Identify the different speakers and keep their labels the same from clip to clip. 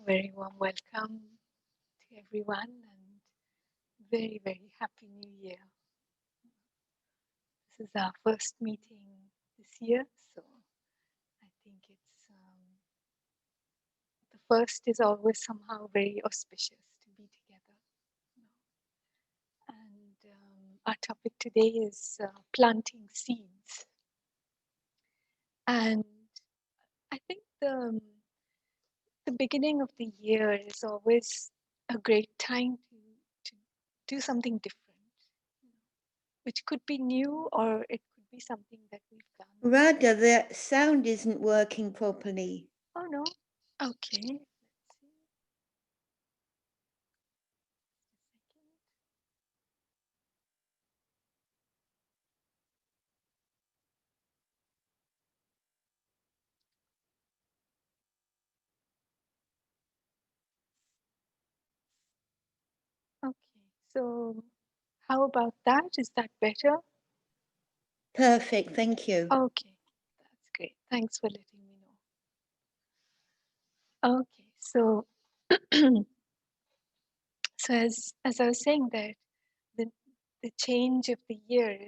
Speaker 1: Very warm welcome to everyone and very, very happy new year. This is our first meeting this year, so I think it's the first is always somehow very auspicious to be together. And our topic today is planting seeds. And I think the beginning of the year is always a great time to do something different, which could be new or it could be something that we've done.
Speaker 2: Radha, the sound isn't working properly.
Speaker 1: Oh no. Okay. Let's see. Okay. So how about that? Is that better?
Speaker 2: Perfect, thank you.
Speaker 1: Okay. That's great. Thanks for letting me know. Okay. So as I was saying that the the change of the year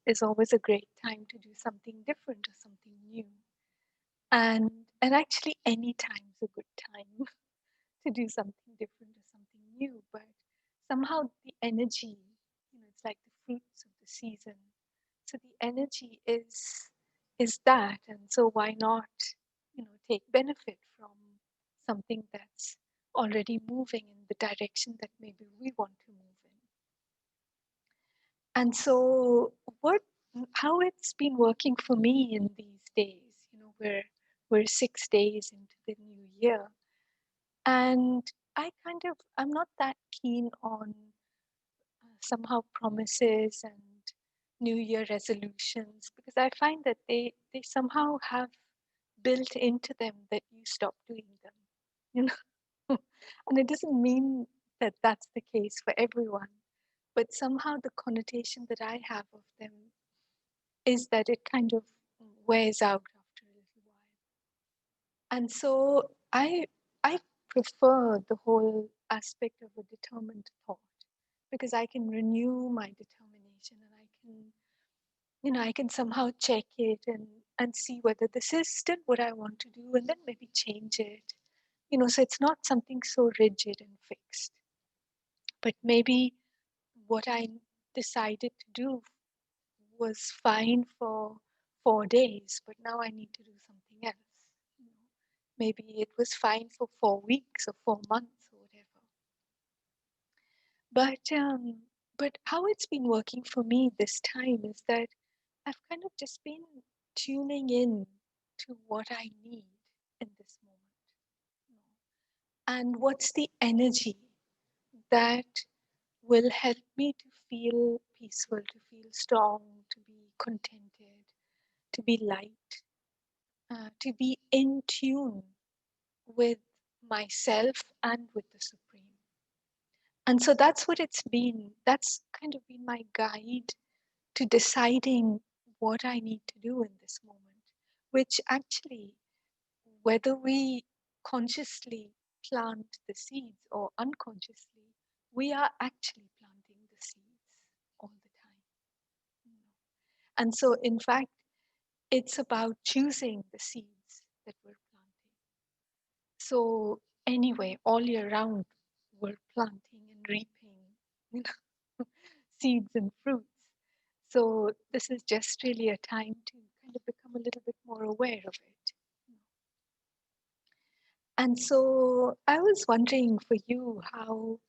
Speaker 1: is always a great time to do something different or something new. And and actually any time's a good time to do something different or something new, but somehow the energy, it's like the fruits of the season. So the energy is that, and so why not, take benefit from something that's already moving in the direction that maybe we want to move in. And so what how it's been working for me in these days, we're 6 days into the new year. And I'm not that keen on somehow promises and New Year resolutions because I find that they somehow have built into them that you stop doing them, you know. And it doesn't mean that that's the case for everyone, but somehow the connotation that I have of them is that it kind of wears out after a little while. And so I prefer the whole aspect of a determined thought because I can renew my determination and I can somehow check it and see whether this is still what I want to do and then maybe change it. So it's not something so rigid and fixed. But maybe what I decided to do was fine for 4 days, but now I need to do something else. You know, Maybe it was fine for 4 weeks or 4 months or whatever. But how it's been working for me this time is that I've kind of just been tuning in to what I need in this moment. you know, And what's the energy that will help me to feel peaceful, to feel strong, to be contented, to be light, to be in tune with myself and with the Supreme. And so that's what it's been. That's kind of been my guide to deciding what I need to do in this moment, which actually, whether we consciously plant the seeds or unconsciously, we are actually planting the seeds all the time. you know. And so, in fact, it's about choosing the seeds that we're planting. So, anyway, all year round, we're planting and reaping you know, seeds and fruits. So, this is just really a time to kind of become a little bit more aware of it. And so I was wondering for you, how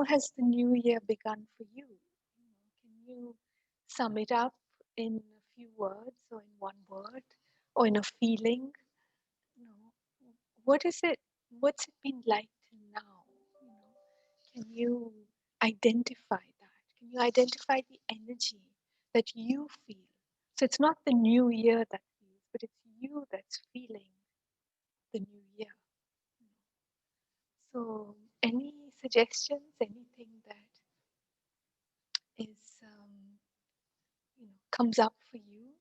Speaker 1: has the new year begun for you? Can you sum it up in a few words or in one word or in a feeling? You know, what is it? What's it been like till now? Can you identify that? Can you identify the energy that you feel? So it's not the new year that feels, but it's you that's feeling the new year. So, any suggestions? Anything that is comes up for you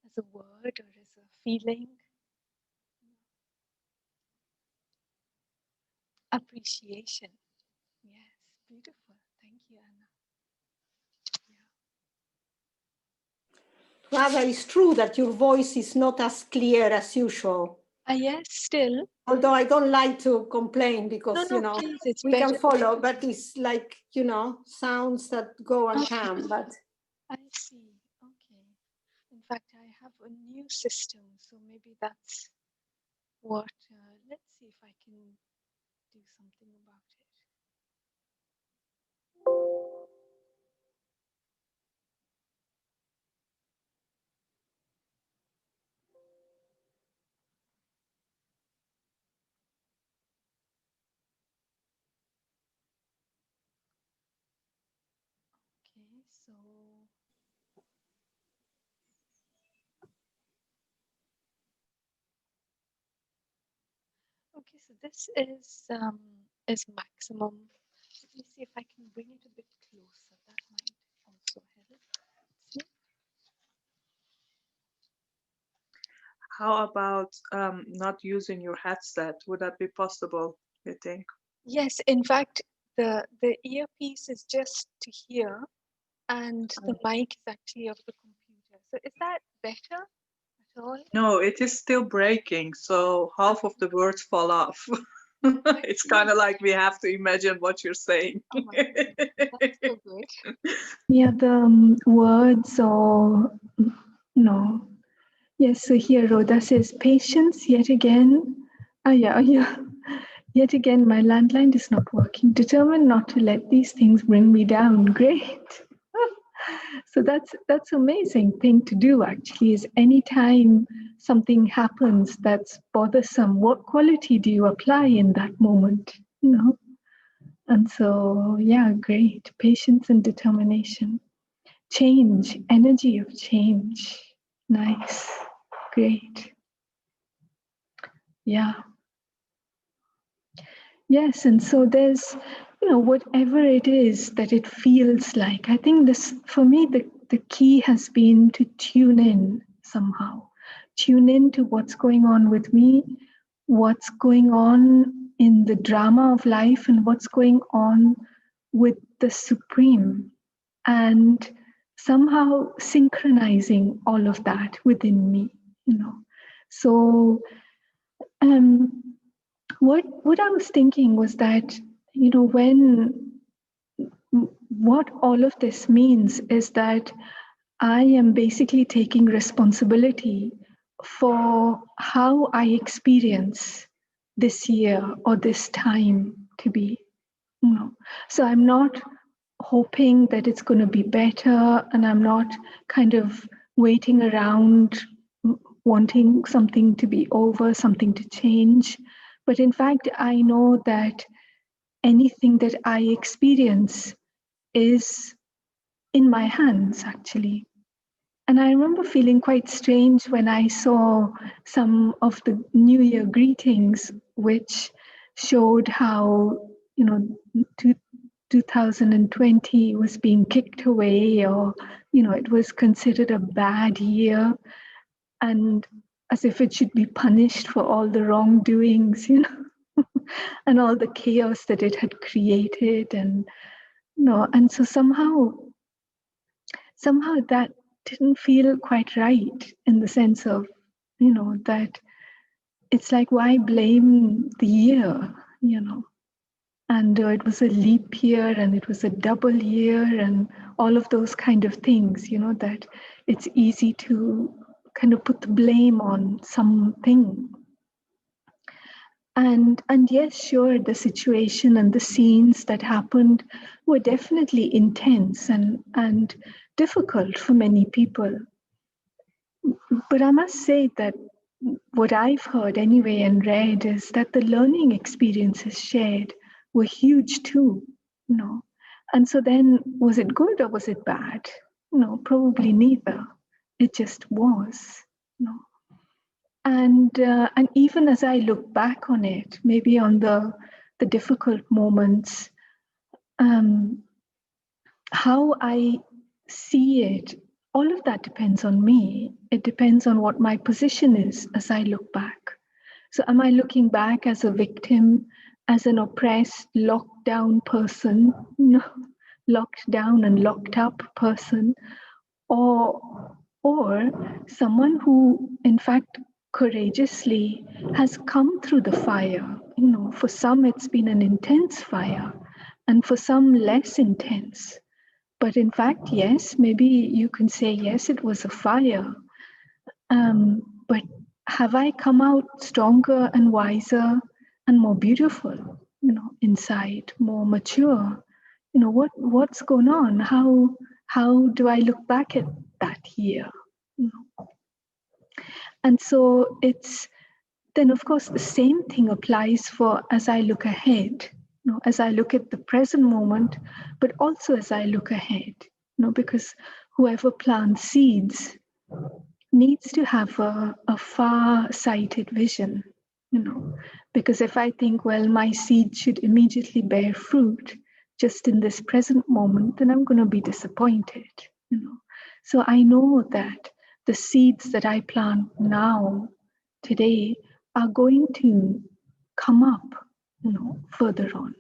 Speaker 1: as a word or as a feeling? appreciation. Yes, beautiful. Thank you, Anna. Yeah.
Speaker 3: Rather, it's true that your voice is not as clear as usual.
Speaker 1: Yes, still.
Speaker 3: Although I don't like to complain
Speaker 1: No,
Speaker 3: because,
Speaker 1: no, please, it's
Speaker 3: we can
Speaker 1: better.
Speaker 3: follow, but it's like, sounds that go and
Speaker 1: Okay,
Speaker 3: come. But
Speaker 1: I see. Okay. In fact, I have a new system, so maybe that's what. Let's see if I can do something about it. Okay, so this is maximum. Let me see if I can bring it a bit closer. That might also help. See?
Speaker 4: How about not using your headset? Would that be possible, you think?
Speaker 1: Yes, in fact, the earpiece is just to hear, and the mic is actually of the computer. So is that better at all?
Speaker 4: No, it is still breaking, so half of the words fall off.
Speaker 1: I
Speaker 4: It's
Speaker 1: see.
Speaker 4: kind of like we have to imagine what you're saying.
Speaker 1: Oh my goodness, that's so good. Yeah, the words or no. Yes, so here Rhoda says patience yet again. Yeah. Yet again, my landline is not working. Determined not to let these things bring me down. Great. So that's amazing thing to do actually is anytime something happens that's bothersome, what quality do you apply in that moment? And so yeah, great. Patience and determination. Change, energy of change. Nice. Great. Yeah. Yes, and so there's, whatever it is that it feels like. I think this, for me, the key has been to tune in somehow, tune in to what's going on with me, what's going on in the drama of life, and what's going on with the Supreme, and somehow synchronizing all of that within me. So, um, what I was thinking was that, when what all of this means is that I am basically taking responsibility for how I experience this year or this time to be. So I'm not hoping that it's going to be better, and I'm not kind of waiting around wanting something to be over, something to change. But in fact, I know that anything that I experience is in my hands, actually. And I remember feeling quite strange when I saw some of the New Year greetings, which showed how, 2020 was being kicked away, or, it was considered a bad year, and as if it should be punished for all the wrongdoings, and all the chaos that it had created. And, and so somehow that didn't feel quite right, in the sense of, that it's like, why blame the year, and it was a leap year and it was a double year and all of those kind of things, that it's easy to kind of put the blame on something. And yes, sure, the situation and the scenes that happened were definitely intense and difficult for many people. But I must say that what I've heard anyway and read is that the learning experiences shared were huge too, And so then, was it good or was it bad? Probably neither. It just was, And even as I look back on it, maybe on the difficult moments, um, how I see it, all of that depends on me. It depends on what my position is as I look back. So am I looking back as a victim as an oppressed, locked down person, locked down and locked up person, or someone who in fact courageously has come through the fire. For some it's been an intense fire, and for some less intense. But in fact, yes, maybe you can say, yes, it was a fire. But have I come out stronger and wiser and more beautiful, inside, more mature? What's going on? How do I look back at that year? And so it's then, of course, the same thing applies for as I look ahead, as I look at the present moment, but also as I look ahead, because whoever plants seeds needs to have a far-sighted vision, because if I think, well, my seed should immediately bear fruit just in this present moment, then I'm going to be disappointed, So I know that the seeds that I plant now, today, are going to come up, further on.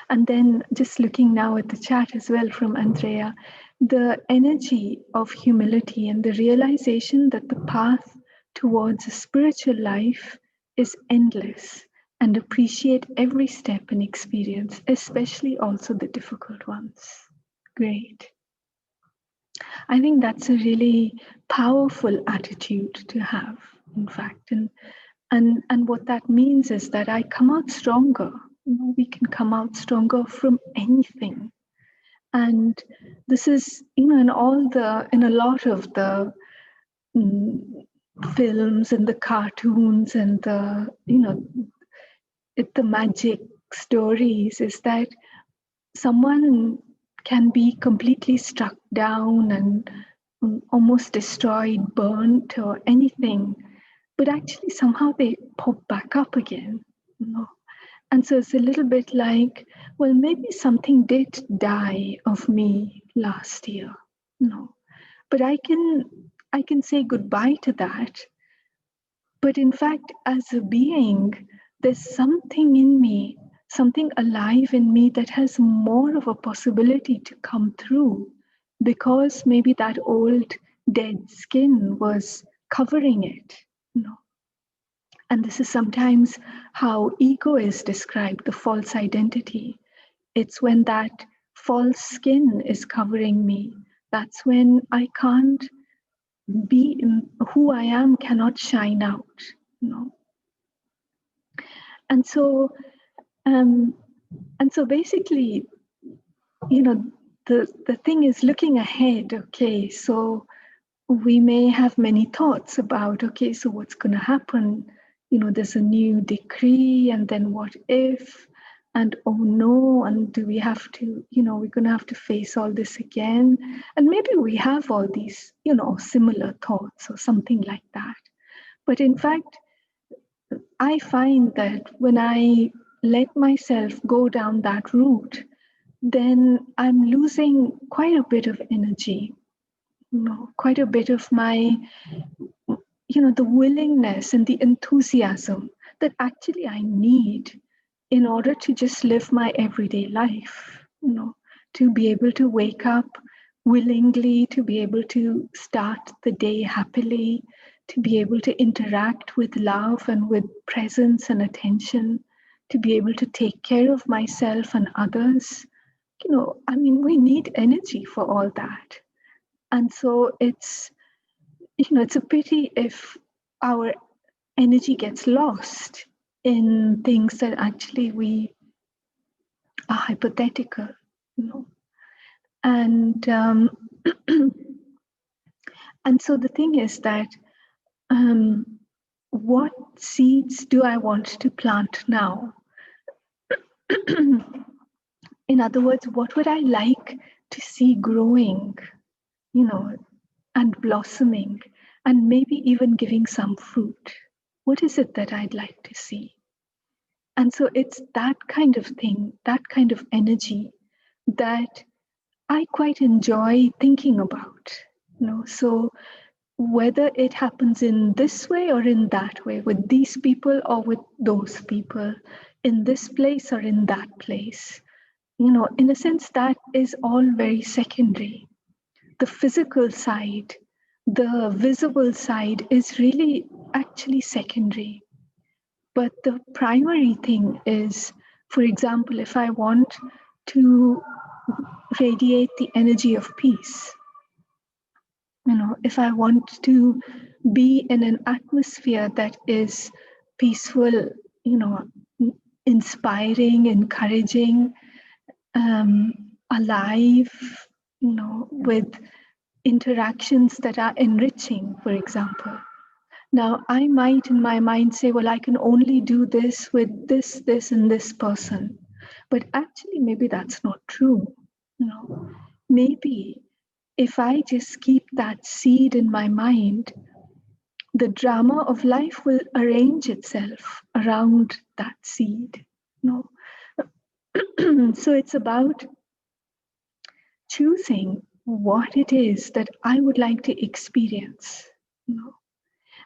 Speaker 1: And then just looking now at the chat as well from Andrea, the energy of humility and the realization that the path towards a spiritual life is endless, and appreciate every step and experience, especially also the difficult ones. Great. I think that's a really powerful attitude to have, in fact. And what that means is that I come out stronger. We can come out stronger from anything. And this is, in a lot of the films and the cartoons and the magic stories, is that someone can be completely struck down and almost destroyed, burnt, or anything, but actually somehow they pop back up again. And so it's a little bit like, well, maybe something did die of me last year, but I can say goodbye to that. But in fact, as a being, there's something in me, something alive in me that has more of a possibility to come through, because maybe that old dead skin was covering it, And this is sometimes how ego is described, the false identity. It's when that false skin is covering me. That's when I can't be who I am, cannot shine out. And so, basically, the thing is looking ahead. Okay, so we may have many thoughts about, okay, so what's going to happen? There's a new decree, and then what if? And oh no, and do we have to, we're going to have to face all this again? And maybe we have all these, similar thoughts or something like that. But in fact, I find that when I let myself go down that route, then I'm losing quite a bit of energy, quite a bit of my, the willingness and the enthusiasm that actually I need in order to just live my everyday life, to be able to wake up willingly, to be able to start the day happily, to be able to interact with love and with presence and attention, to be able to take care of myself and others. We need energy for all that. And so it's a pity if our energy gets lost in things that actually we are hypothetical, And and so the thing is that what seeds do I want to plant now? In other words, what would I like to see growing, and blossoming, and maybe even giving some fruit? What is it that I'd like to see? And so it's that kind of thing, that kind of energy that I quite enjoy thinking about. So whether it happens in this way or in that way, with these people or with those people, in this place or in that place. In a sense, that is all very secondary. The physical side, the visible side is really actually secondary. But the primary thing is, for example, if I want to radiate the energy of peace, if I want to be in an atmosphere that is peaceful, inspiring, encouraging, alive, with interactions that are enriching, for example. Now, I might in my mind say, well, I can only do this with this, and this person. But actually, maybe that's not true. Maybe if I just keep that seed in my mind, the drama of life will arrange itself around that seed. So it's about choosing what it is that I would like to experience.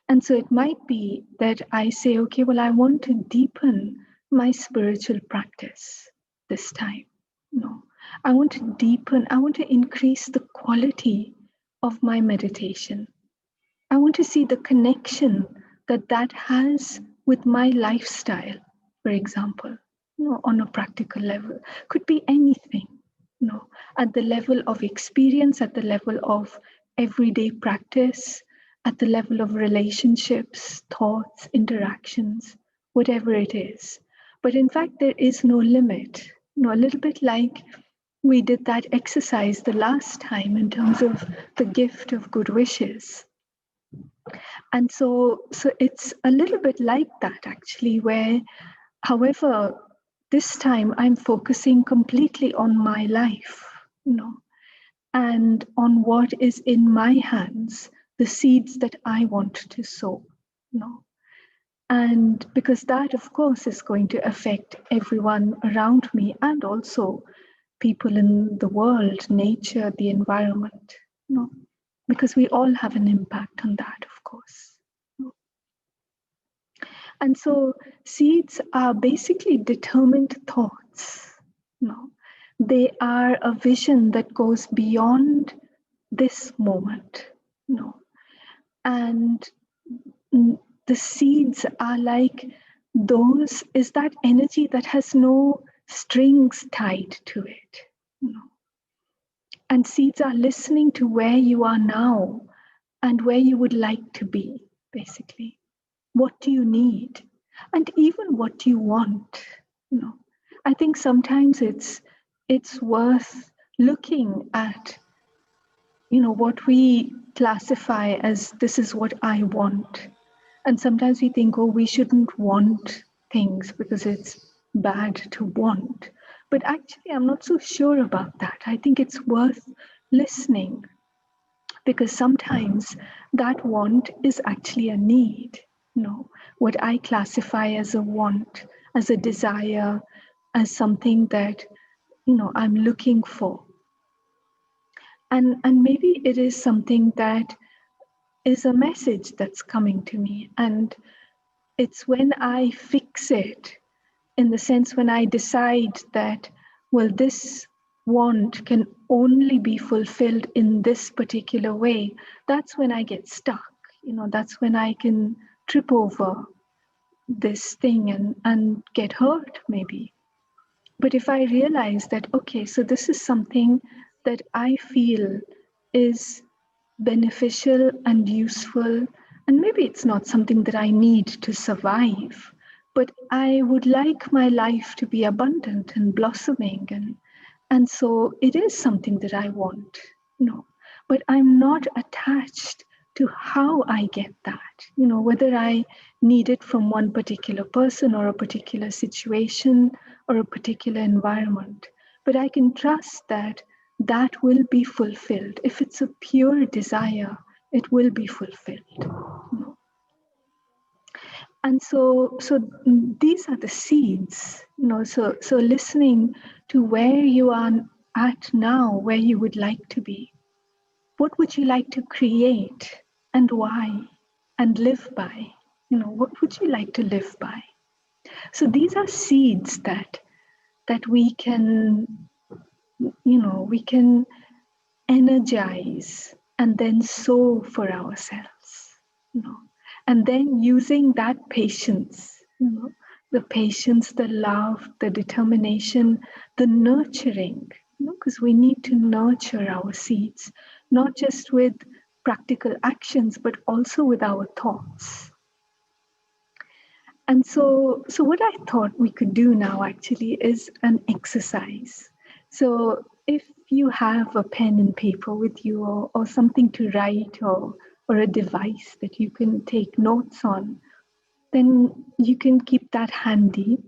Speaker 1: And so it might be that I say, okay, well, I want to deepen my spiritual practice this time. I want to increase the quality of my meditation. I want to see the connection that has with my lifestyle, for example, on a practical level. Could be anything, at the level of experience, at the level of everyday practice, at the level of relationships, thoughts, interactions, whatever it is. But in fact, there is no limit. A little bit like we did that exercise the last time in terms of the gift of good wishes. And so it's a little bit like that, actually, where, however, this time I'm focusing completely on my life, and on what is in my hands, the seeds that I want to sow, And because that, of course, is going to affect everyone around me and also people in the world, nature, the environment, because we all have an impact on that, of course. And so seeds are basically determined thoughts. They are a vision that goes beyond this moment. And the seeds are like is that energy that has no strings tied to it. And seeds are listening to where you are now and where you would like to be, basically. What do you need? And even what do you want? I think sometimes it's worth looking at, what we classify as this is what I want. And sometimes we think, oh, we shouldn't want things because it's bad to want. But actually, I'm not so sure about that. I think it's worth listening, because sometimes that want is actually a need. What I classify as a want, as a desire, as something that I'm looking for, and maybe it is something that is a message that's coming to me, and it's when I fix it, in the sense when I decide that, well, this want can only be fulfilled in this particular way, that's when I get stuck. That's when I can trip over this thing and get hurt, maybe. But if I realize that, okay, so this is something that I feel is beneficial and useful, and maybe it's not something that I need to survive, but I would like my life to be abundant and blossoming, and so it is something that I want, but I'm not attached to how I get that, whether I need it from one particular person or a particular situation or a particular environment. But I can trust that that will be fulfilled. If it's a pure desire, it will be fulfilled. And so these are the seeds, so listening to where you are at now, where you would like to be. What would you like to create and why and live by? What would you like to live by? So these are seeds that we can, we can energize and then sow for ourselves, you know, and then using that patience, the patience, the love, the determination, the nurturing, because we need to nurture our seeds, not just with practical actions, but also with our thoughts. And so what I thought we could do now actually is an exercise. So if you have a pen and paper with you, or something to write, or a device that you can take notes on, then you can keep that handy.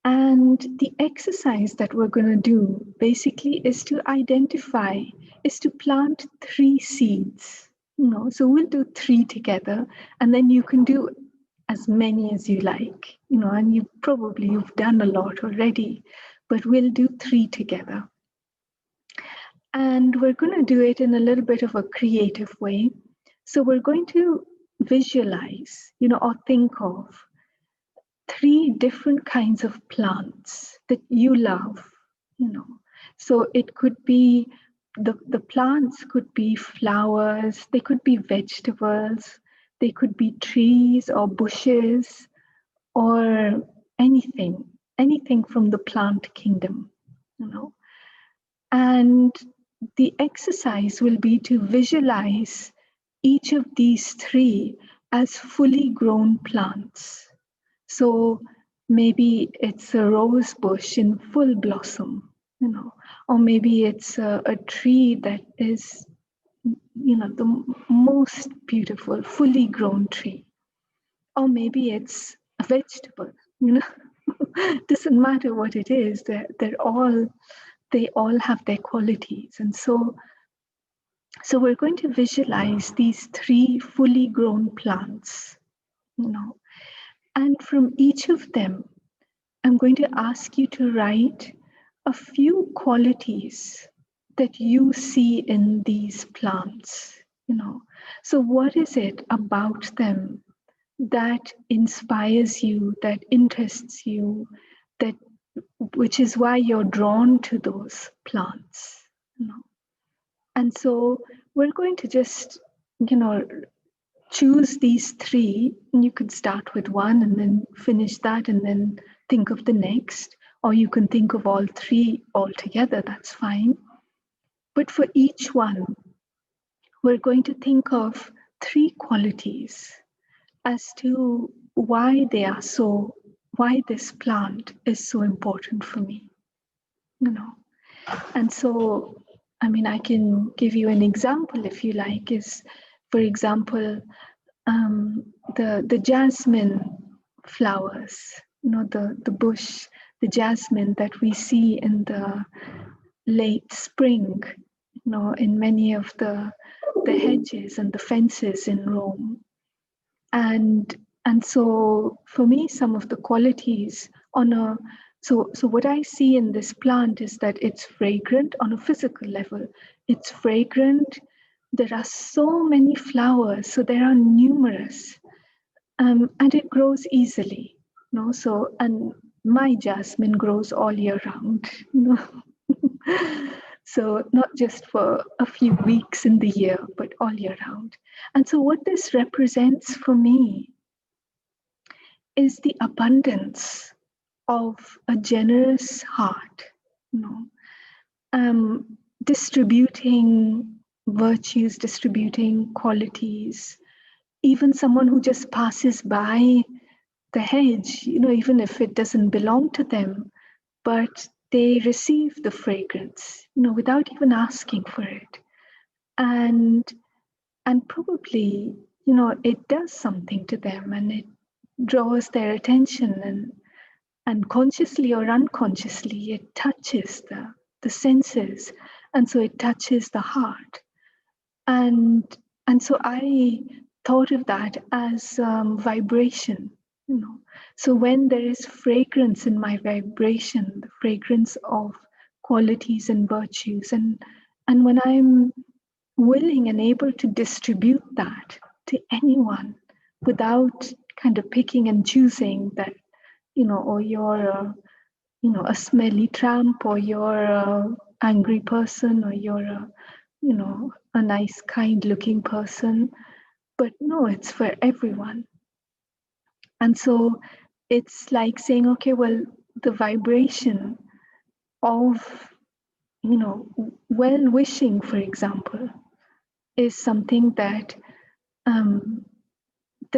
Speaker 1: And the exercise that we're going to do basically is to plant 3 seeds. So we'll do 3 together, and then you can do as many as you like, and you've done a lot already, but we'll do 3 together. And we're going to do it in a little bit of a creative way. So we're going to visualize, or think of 3 different kinds of plants that you love, So it could be the plants could be flowers, they could be vegetables, they could be trees or bushes or anything from the plant kingdom, And the exercise will be to visualize each of these 3 as fully grown plants. So maybe it's a rose bush in full blossom, or maybe it's a tree that is, the most beautiful, fully grown tree. Or maybe it's a vegetable, Doesn't matter what it is, they all have their qualities. And so we're going to visualize these 3 fully grown plants, and from each of them, I'm going to ask you to write a few qualities that you see in these plants, So what is it about them that inspires you, that interests you, which is why you're drawn to those plants, And so we're going to just, choose these 3, and you could start with 1 and then finish that and then think of the next, or you can think of all 3 all together, that's fine. But for each one, we're going to think of 3 qualities as to why this plant is so important for me, And so, I can give you an example if you like, is, for example, the jasmine flowers, the bush, the jasmine that we see in the late spring, in many of the hedges and the fences in Rome. And so for me, some of the qualities so what I see in this plant is that it's fragrant on a physical level. It's fragrant. There are so many flowers, so there are numerous, and it grows easily. And my jasmine grows all year round. So not just for a few weeks in the year, but all year round. And so what this represents for me is the abundance of a generous heart, distributing virtues, distributing qualities, even someone who just passes by the hedge, even if it doesn't belong to them, but they receive the fragrance, without even asking for it. And probably, it does something to them, and it draws their attention, and consciously or unconsciously, it touches the senses, and so it touches the heart. And so I thought of that as vibration, So when there is fragrance in my vibration, the fragrance of qualities and virtues, and when I'm willing and able to distribute that to anyone without kind of picking and choosing that, or you're a smelly tramp, or you're a angry person, or you're a nice, kind looking person. But no, it's for everyone. And so it's like saying, okay, well, the vibration of, well wishing, for example, is something that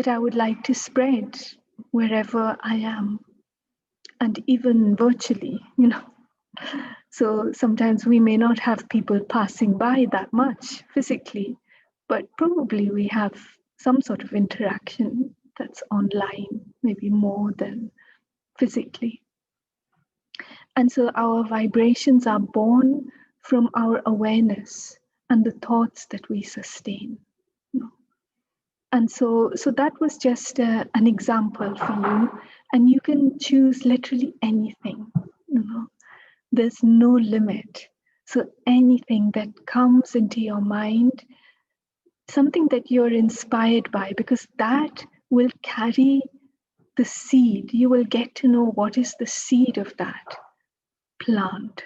Speaker 1: I would like to spread wherever I am, and even virtually, So sometimes we may not have people passing by that much physically, but probably we have some sort of interaction that's online, maybe more than physically. And so our vibrations are born from our awareness and the thoughts that we sustain. And so that was just an example for you. And you can choose literally anything. There's no limit. So anything that comes into your mind, something that you're inspired by, because that will carry the seed. You will get to know what is the seed of that plant,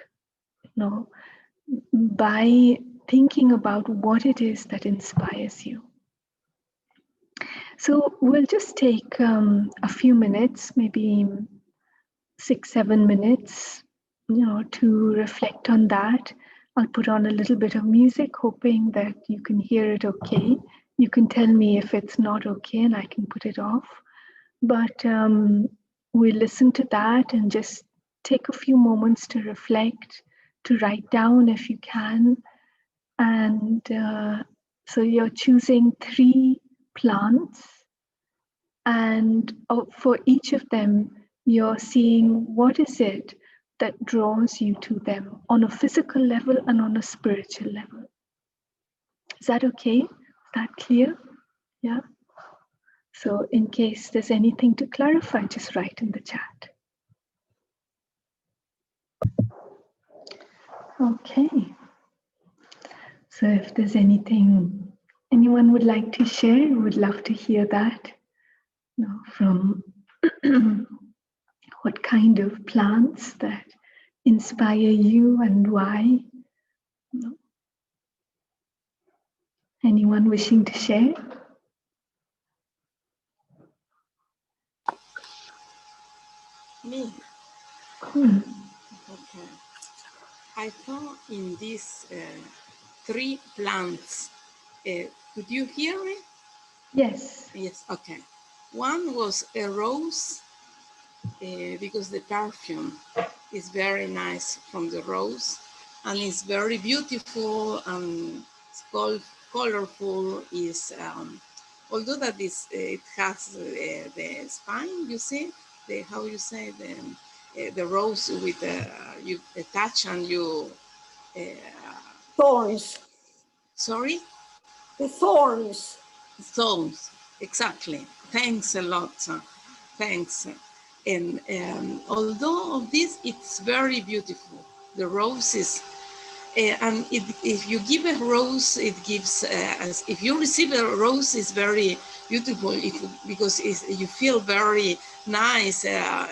Speaker 1: by thinking about what it is that inspires you. So we'll just take a few minutes, maybe 6-7 minutes, to reflect on that. I'll put on a little bit of music, hoping that you can hear it okay. You can tell me if it's not okay and I can put it off. But we listen to that and just take a few moments to reflect, to write down if you can. And so you're choosing 3 plants, and for each of them, you're seeing what is it that draws you to them on a physical level and on a spiritual level. Is that okay? Is that clear? Yeah. So in case there's anything to clarify, just write in the chat. Okay. So if there's anything anyone would like to share, would love to hear that. From what kind of plants that inspire you and why. Anyone wishing to share?
Speaker 5: Me?
Speaker 1: Hmm.
Speaker 5: Okay. I thought in these 3 plants. Could you hear me?
Speaker 1: Yes.
Speaker 5: Yes, okay. One was a rose, because the perfume is very nice from the rose, and it's very beautiful and it's colorful. Is although that is it has the spine, you see, how you say the rose with you touch and you
Speaker 3: Thorns.
Speaker 5: sorry,
Speaker 3: The thorns.
Speaker 5: thorns, exactly. Thanks a lot. Thanks. And although of this, it's very beautiful. The roses, and if you give a rose, it gives. If you receive a rose, it's very beautiful. Because you feel very nice.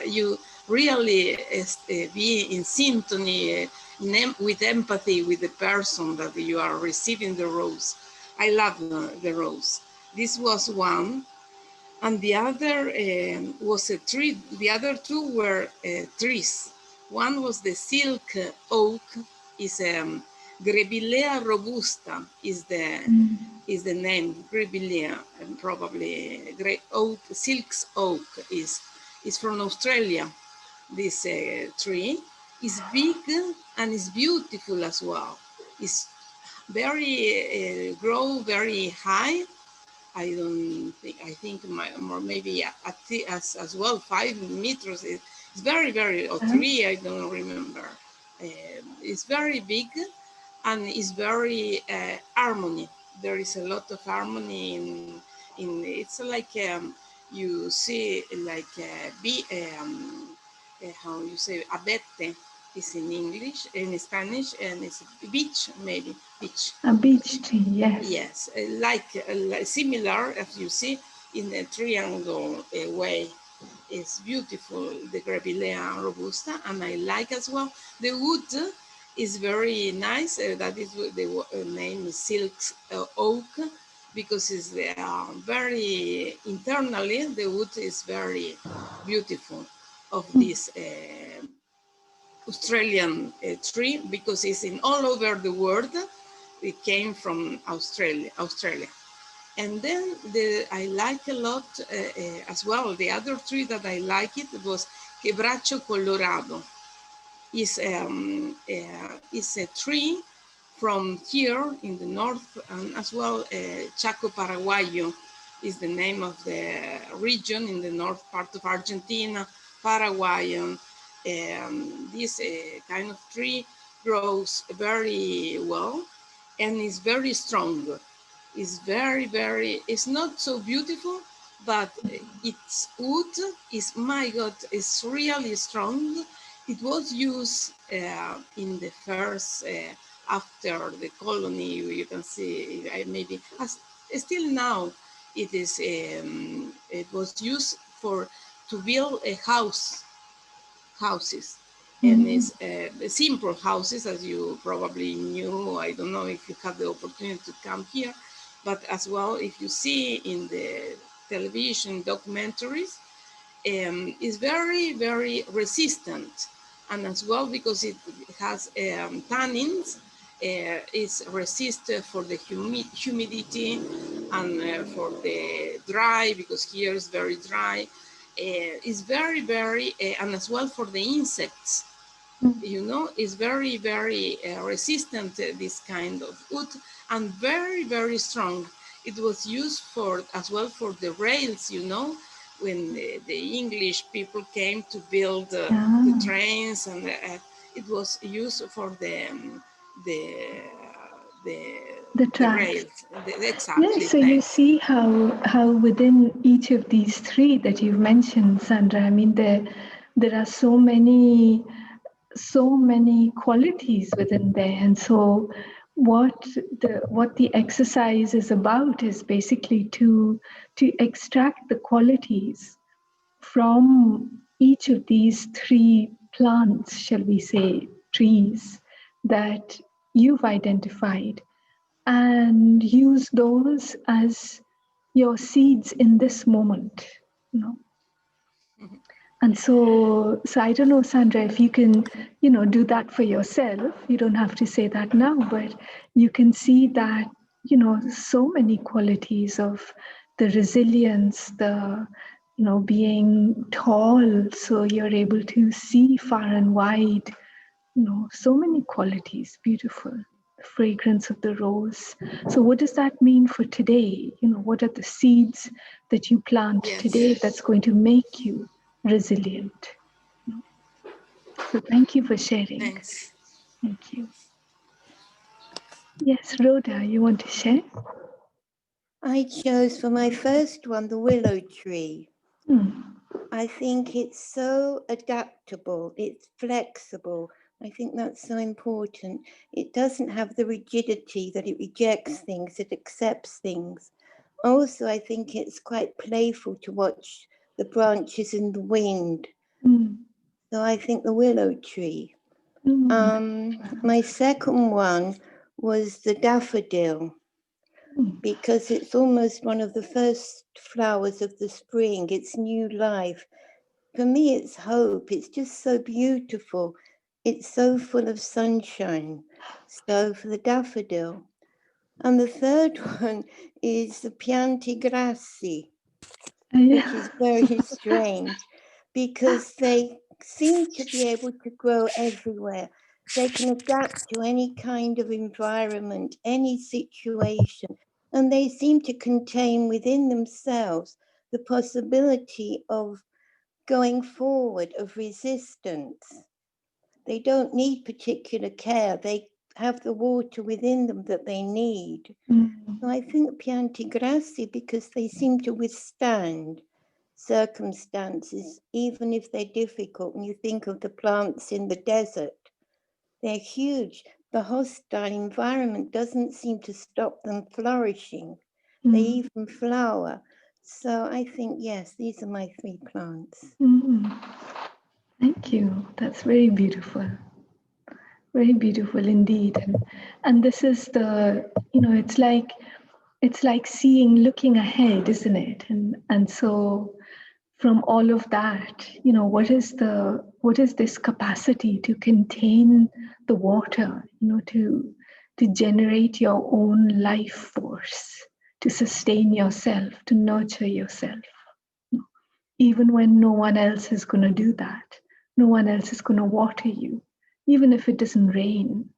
Speaker 5: You really be in symphony, with empathy with the person that you are receiving the rose. I love the rose. This was one. And the other was a tree. The other 2 were trees. One was the silk oak, is Grevillea robusta is the name, Grevillea, and probably silk oak is from Australia. This tree is big and is beautiful as well. It's very grow very high. I don't think, I think more maybe as well 5 meters. It's very, or 3, I don't remember. It's very big and it's very harmony. There is a lot of harmony it's like you see like how you say abete is in English, in Spanish, and it's beach, maybe beach.
Speaker 1: A beach tree, yes.
Speaker 5: Yes, like similar as you see, in a triangle way. It's beautiful, the Grevillea robusta, and I like as well. The wood is very nice. That is what the name is silk oak, because it's very internally the wood is very beautiful of this Australian tree, because it's in all over the world. It came from Australia. And then I like a lot as well. The other tree that I like it was Quebracho Colorado. Is a tree from here in the north, and as well Chaco Paraguayo is the name of the region in the north part of Argentina, Paraguayan. This kind of tree grows very well and is very strong. It's it's not so beautiful, but its wood is, my God, it's really strong. It was used in the first, after the colony, you can see, maybe, still now, it was used to build a houses. And it's simple houses, as you probably knew. I don't know if you had the opportunity to come here, but as well, if you see in the television documentaries, is very resistant, and as well because it has tannins, it's resistant for the humidity and for the dry, because here is very dry. It's very and as well for the insects, you know, is very resistant, this kind of wood, and very strong. It was used for as well for the rails, you know, when the English people came to build the trains, and it was used for the
Speaker 1: The
Speaker 5: the
Speaker 1: tracks.
Speaker 5: rails. Exactly.
Speaker 1: Yes, so you see how within each of these three that you've mentioned, Sandra, I mean there are so many qualities within there, and so what the exercise is about is basically to extract the qualities from each of these three plants, shall we say, trees that you've identified, and use those as your seeds in this moment, you know. And so I don't know, Sandra, if you can, do that for yourself. You don't have to say that now, but you can see that, so many qualities of the resilience, the, being tall, so you're able to see far and wide, so many qualities, beautiful. The fragrance of the rose. So what does that mean for today? What are the seeds that you plant today that's going to make you resilient? So thank you for sharing.
Speaker 5: Thanks.
Speaker 1: Thank you. Yes, Rhoda, you want to share?
Speaker 2: I chose for my first one the willow tree. I think it's so adaptable, it's flexible. I think that's so important. It doesn't have the rigidity that it rejects things, it accepts things. Also, I think it's quite playful to watch the branches in the wind. So I think the willow tree. My second one was the daffodil, because it's almost one of the first flowers of the spring. It's new life. For me, it's hope. It's just so beautiful. It's so full of sunshine. So for the daffodil. And the third one is the Pianti Grassi, which is very strange because they seem to be able to grow everywhere. They can adapt to any kind of environment, any situation, and they seem to contain within themselves the possibility of going forward, of resistance. They don't need particular care. They have the water within them that they need. So I think Pianti Grassi, because they seem to withstand circumstances, even if they're difficult. When you think of the plants in the desert, they're huge. The hostile environment doesn't seem to stop them flourishing. They even flower. So I think, yes, these are my 3 plants.
Speaker 6: Thank you. That's very beautiful. Very beautiful indeed. And this is the, it's like seeing, looking ahead, isn't it? And so from all of that, what is this capacity to contain the water, to generate your own life force, to sustain yourself, to nurture yourself, even when no one else is going to do that. No one else is going to water you, even if it doesn't rain,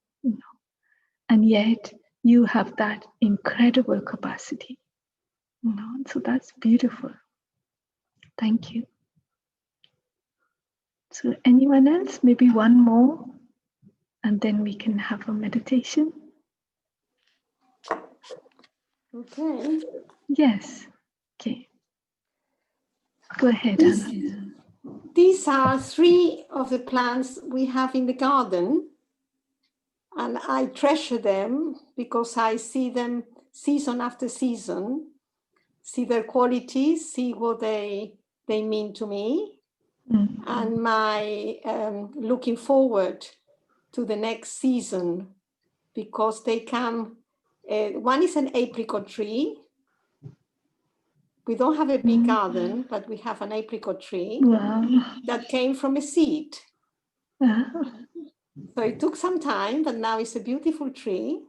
Speaker 6: and yet you have that incredible capacity, so that's beautiful. Thank you. So anyone else, maybe one more, and then we can have a meditation.
Speaker 3: Okay.
Speaker 6: Yes. Okay. Go ahead, Anna.
Speaker 3: These are 3 of the plants we have in the garden, and I treasure them because I see them season after season, see their qualities, see what they mean to me, and my looking forward to the next season, because they come. One is an apricot tree. We don't have a big garden, but we have an apricot tree that came from a seed. So it took some time, but now it's a beautiful tree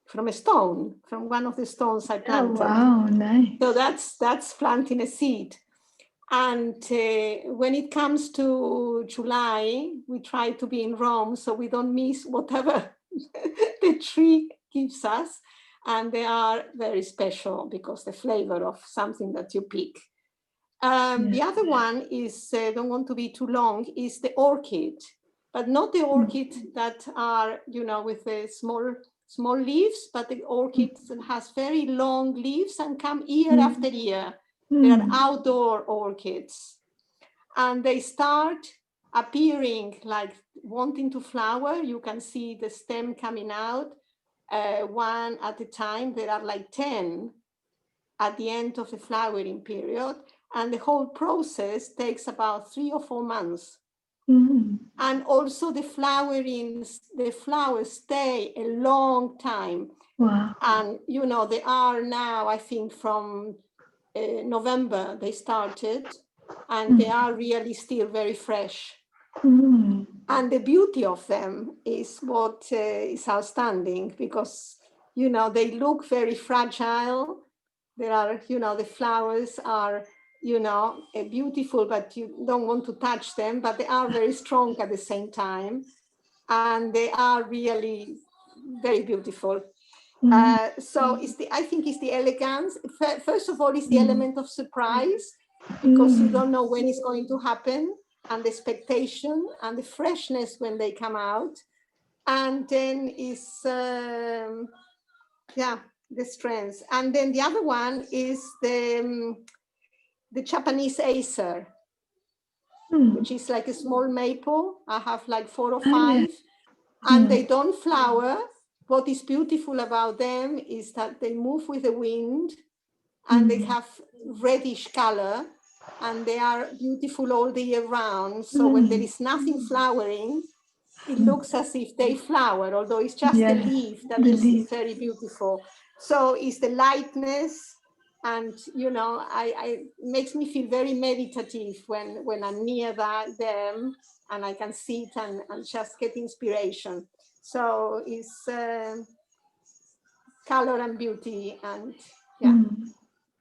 Speaker 3: from a stone, from one of the stones I planted.
Speaker 6: Oh, wow, nice.
Speaker 3: So that's planting a seed. And when it comes to July, we try to be in Rome so we don't miss whatever the tree gives us. And they are very special because the flavor of something that you pick. The other one is, don't want to be too long, is the orchid, but not the orchid that are, with the small leaves, but the orchid that has very long leaves and come year after year. They are outdoor orchids, and they start appearing like wanting to flower. You can see the stem coming out one at a time. There are like 10 at the end of the flowering period, and the whole process takes about 3 or 4 months. And also the flowers stay a long time.
Speaker 6: Wow.
Speaker 3: And they are now, I think from November they started, and they are really still very fresh. And the beauty of them is what is outstanding, because they look very fragile. There are, the flowers are, beautiful, but you don't want to touch them, but they are very strong at the same time. And they are really very beautiful. So I think it's the elegance. First of all, it's the element of surprise, because you don't know when it's going to happen, and the expectation and the freshness when they come out. And then is, the strength. And then the other one is the Japanese acer, which is like a small maple. I have like 4 or 5, and they don't flower. What is beautiful about them is that they move with the wind, and they have reddish color, and they are beautiful all the year round. So when there is nothing flowering, it looks as if they flower, although it's just a leaf that is very beautiful. So it's the lightness, and it makes me feel very meditative when I'm near them, and I can sit and just get inspiration. So it's color and beauty, and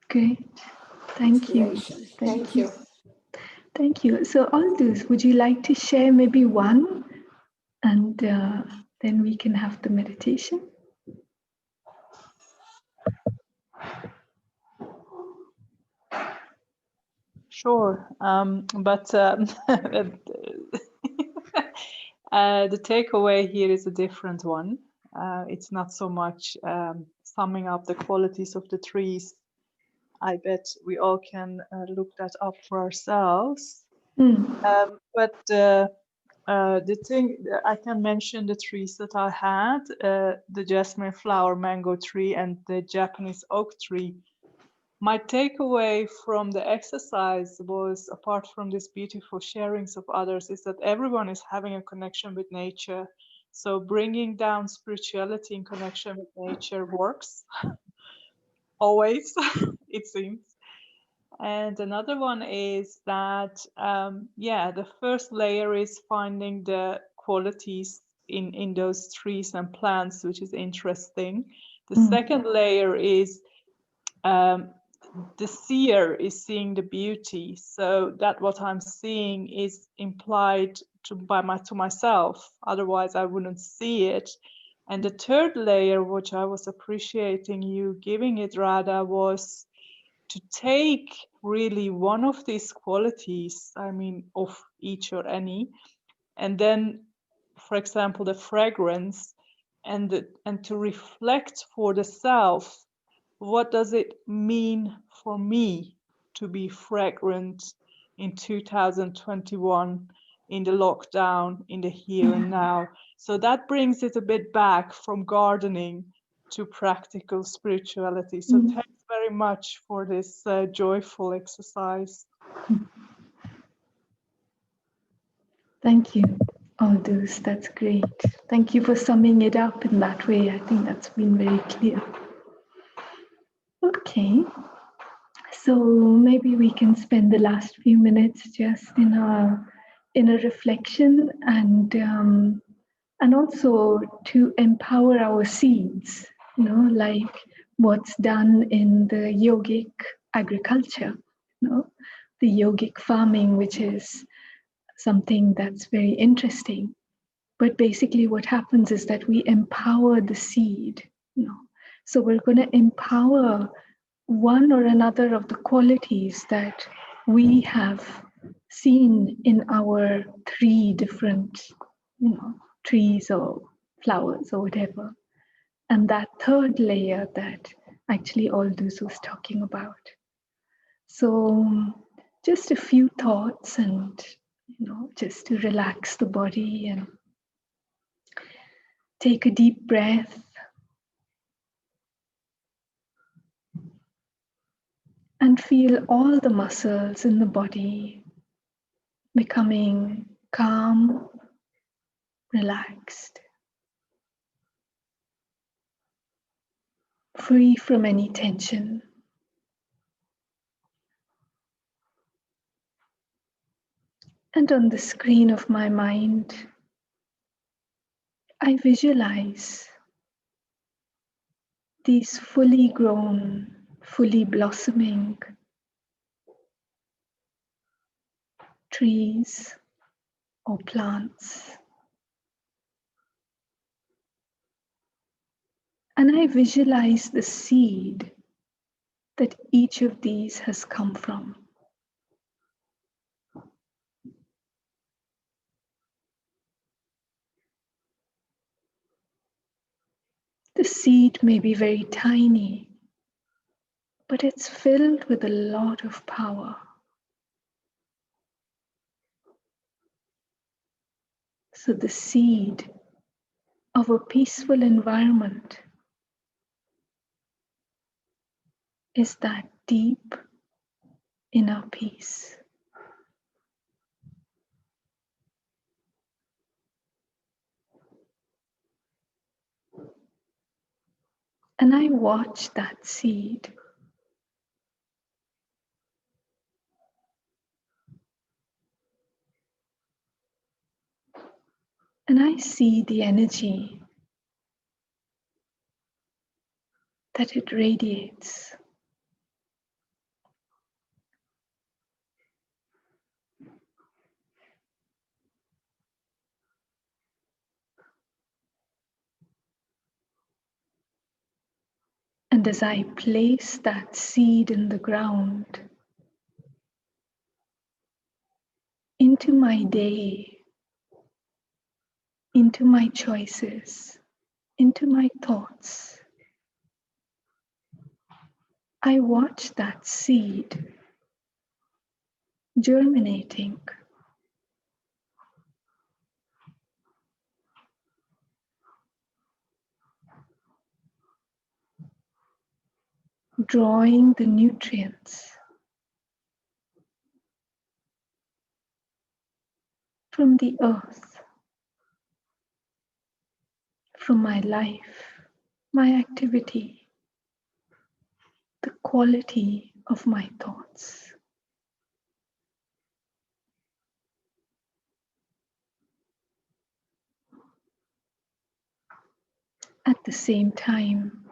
Speaker 6: Great. Thank you.
Speaker 3: Thank you.
Speaker 6: Thank you. So Aldous, would you like to share maybe one, and then we can have the meditation?
Speaker 4: Sure, but the takeaway here is a different one. It's not so much summing up the qualities of the trees. I bet we all can look that up for ourselves. But the thing, I can mention the trees that I had, the jasmine flower mango tree and the Japanese oak tree. my takeaway from the exercise was, apart from these beautiful sharings of others, is that everyone is having a connection with nature. So bringing down spirituality in connection with nature works always, it seems. And another one is that, yeah, the first layer is finding the qualities in those trees and plants, which is interesting. The second layer is the seer is seeing the beauty. So that what I'm seeing is implied to myself. Otherwise, I wouldn't see it. And the third layer, which I was appreciating you giving it, Radha, was to take really one of these qualities, I mean, of each or any, and then, for example, the fragrance, and to reflect for the self, what does it mean for me to be fragrant in 2021, in the lockdown, in the here and now? So that brings it a bit back from gardening to practical spirituality. So thanks very much for this joyful exercise.
Speaker 6: Thank you, Aldous. That's great. Thank you for summing it up in that way. I think that's been very clear. Okay, so maybe we can spend the last few minutes just in a reflection and also to empower our seeds. You know, like what's done in the yogic agriculture. You know, the yogic farming, which is something that's very interesting. But basically, what happens is that we empower the seed. You know, so we're going to empower one or another of the qualities that we have seen in our three different, you know, trees or flowers or whatever. And that third layer that actually Aldous was talking about. So just a few thoughts, and you know, just to relax the body and take a deep breath. And feel all the muscles in the body becoming calm, relaxed, free from any tension. And on the screen of my mind, I visualize these fully grown, fully blossoming trees or plants. And I visualize the seed that each of these has come from. The seed may be very tiny, but it's filled with a lot of power. So the seed of a peaceful environment is that deep inner peace. And I watch that seed. And I see the energy that it radiates. And as I place that seed in the ground, into my day, into my choices, into my thoughts, I watch that seed germinating, drawing the nutrients from the earth, from my life, my activity, the quality of my thoughts. At the same time,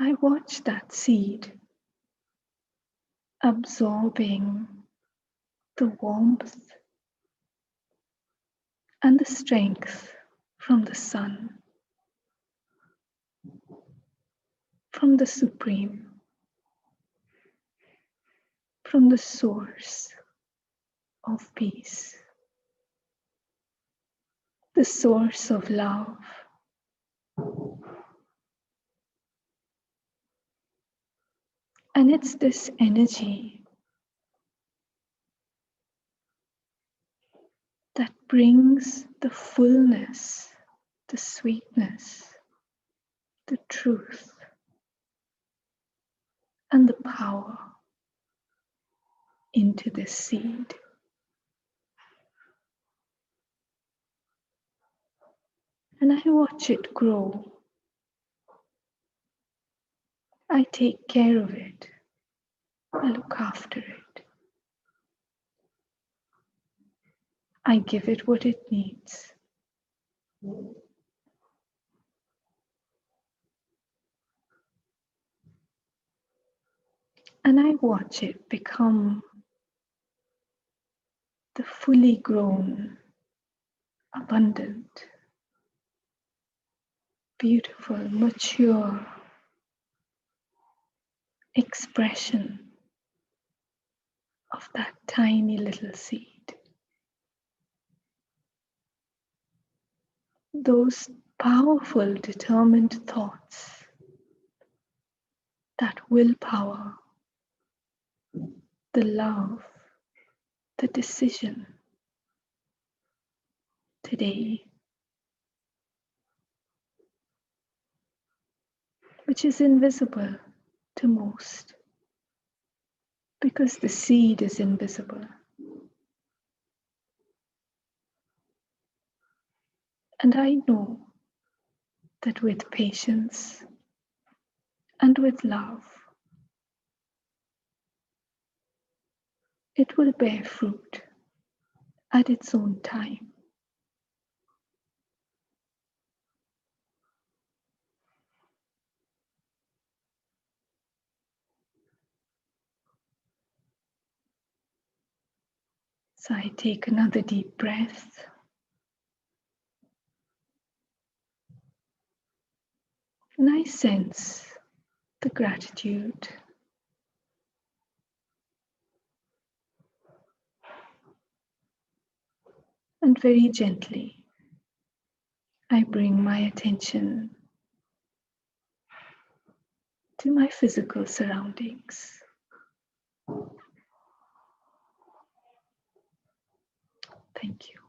Speaker 6: I watch that seed absorbing the warmth and the strength from the sun, from the Supreme, from the source of peace, the source of love. And it's this energy that brings the fullness, the sweetness, the truth, and the power into this seed. And I watch it grow. I take care of it. I look after it. I give it what it needs. And I watch it become the fully grown, abundant, beautiful, mature expression of that tiny little seed. Those powerful, determined thoughts, that willpower, the love, the decision today, which is invisible to most because the seed is invisible. And I know that with patience and with love, it will bear fruit at its own time. So I take another deep breath. And I sense the gratitude. And very gently, I bring my attention to my physical surroundings. Thank you.